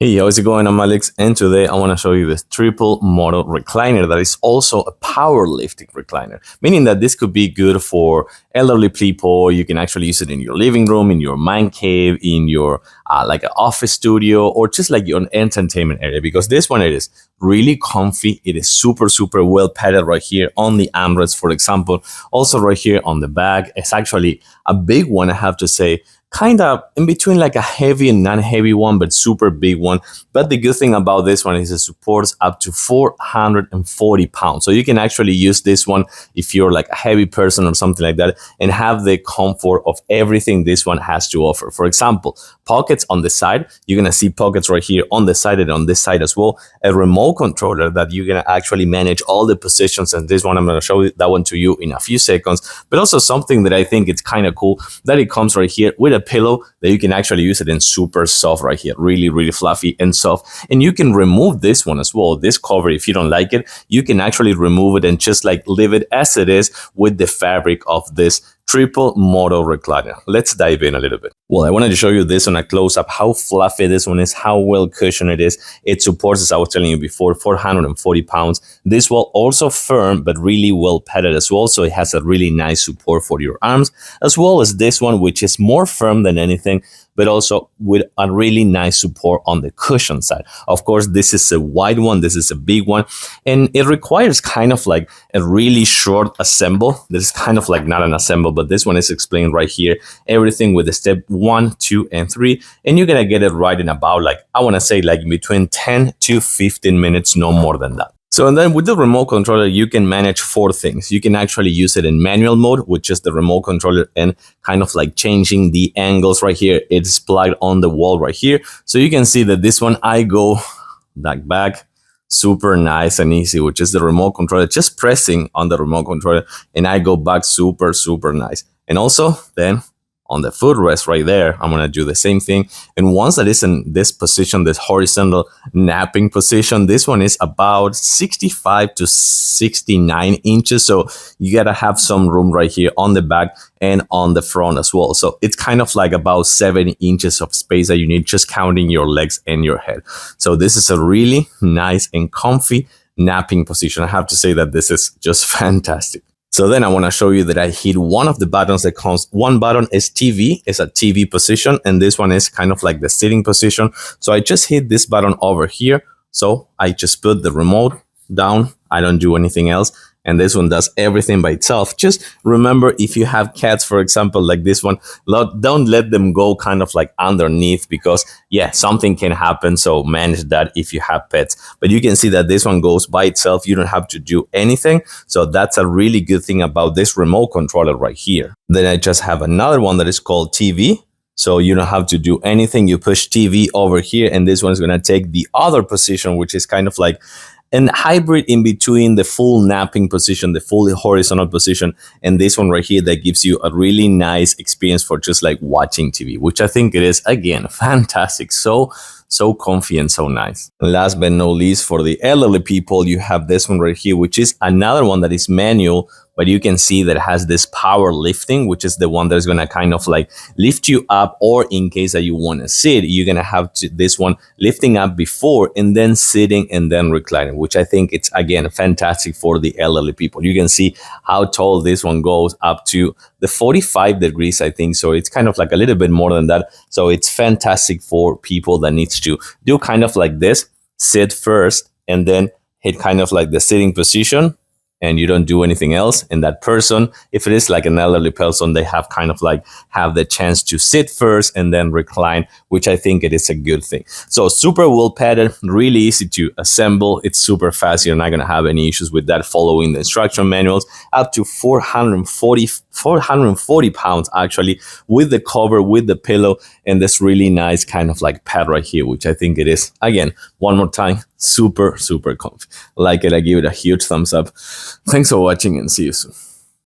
Hey, how's it going? I'm Alex, and today I want to show you this triple model recliner that is also a powerlifting recliner, meaning that this could be good for elderly people. You can actually use it in your living room, in your man cave, in your like an office studio, or just like your entertainment area. Because this one, it is really comfy. It is super well padded right here on the armrest, for example. Also right here on the back, it's actually a big one, I have to say, kind of in between like a heavy and non-heavy one, but super big one. But the good thing about this one is it supports up to 440 pounds. So you can actually use this one if you're like a heavy person or something like that and have the comfort of everything this one has to offer. For example, pockets on the side. You're going to see pockets right here on the side and on this side as well. A remote controller that you're going to actually manage all the positions. And this one, I'm going to show that one to you in a few seconds. But also something that I think it's kind of cool that it comes right here with a pillow that you can actually use it in super soft right here, really fluffy and soft. And you can remove this one as well, this cover. If you don't like it, you can actually remove it and just like leave it as it is with the fabric of this triple model recliner. Let's dive in a little bit. Well, I wanted to show you this on a close-up, how fluffy this one is, how well cushioned it is. It supports, as I was telling you before, 440 pounds. This one also firm, but really well padded as well. So it has a really nice support for your arms, as well as this one, which is more firm than anything, but also with a really nice support on the cushion side. Of course, this is a wide one, this is a big one, and it requires kind of like a really short assemble. This is kind of like not an assemble, but this one is explained right here. Everything with the step 1, 2, and 3, and you're gonna get it right in about like, I wanna say like between 10 to 15 minutes, no more than that. So, and then with the remote controller, you can manage 4 things. You can actually use it in manual mode, which is the remote controller and kind of like changing the angles right here. It's plugged on the wall right here. So you can see that this one, I go back, super nice and easy, which is the remote controller, just pressing on the remote controller, and I go back super nice. And also then on the footrest right there, I'm going to do the same thing. And once that is in this position, this horizontal napping position, this one is about 65 to 69 inches. So you got to have some room right here on the back and on the front as well. So it's kind of like about 7 inches of space that you need, just counting your legs and your head. So this is a really nice and comfy napping position. I have to say that this is just fantastic. So then I want to show you that I hit one of the buttons that comes. One button is TV, it's a TV position, and this one is kind of like the sitting position. So I just hit this button over here. So I just put the remote down. I don't do anything else. And this one does everything by itself. Just remember, if you have cats, for example, like this one, don't let them go kind of like underneath, because yeah, something can happen. So manage that if you have pets. But you can see that this one goes by itself. You don't have to do anything. So that's a really good thing about this remote controller right here. Then I just have another one that is called TV. So you don't have to do anything. You push TV over here, and this one is going to take the other position, which is kind of like and hybrid in between the full napping position, the fully horizontal position, and this one right here that gives you a really nice experience for just like watching TV, which I think it is, again, fantastic. So comfy and so nice. Last but not least, for the elderly people, you have this one right here, which is another one that is manual, but you can see that it has this power lifting, which is the one that's going to kind of like lift you up, or in case that you want to sit, you're going to have this one lifting up before and then sitting and then reclining, which I think it's, again, fantastic for the elderly people. You can see how tall this one goes, up to the 45 degrees, I think. So it's kind of like a little bit more than that. So it's fantastic for people that needs to do kind of like this, sit first and then hit kind of like the sitting position, and you don't do anything else. And that person, if it is like an elderly person, they have kind of like have the chance to sit first and then recline, which I think it is a good thing. So super well padded, really easy to assemble. It's super fast. You're not going to have any issues with that following the instruction manuals. Up to 440 pounds actually, with the cover, with the pillow, and this really nice kind of like pad right here, which I think it is, again, one more time, super comfy. Like it, I give it a huge thumbs up. Thanks for watching and see you soon.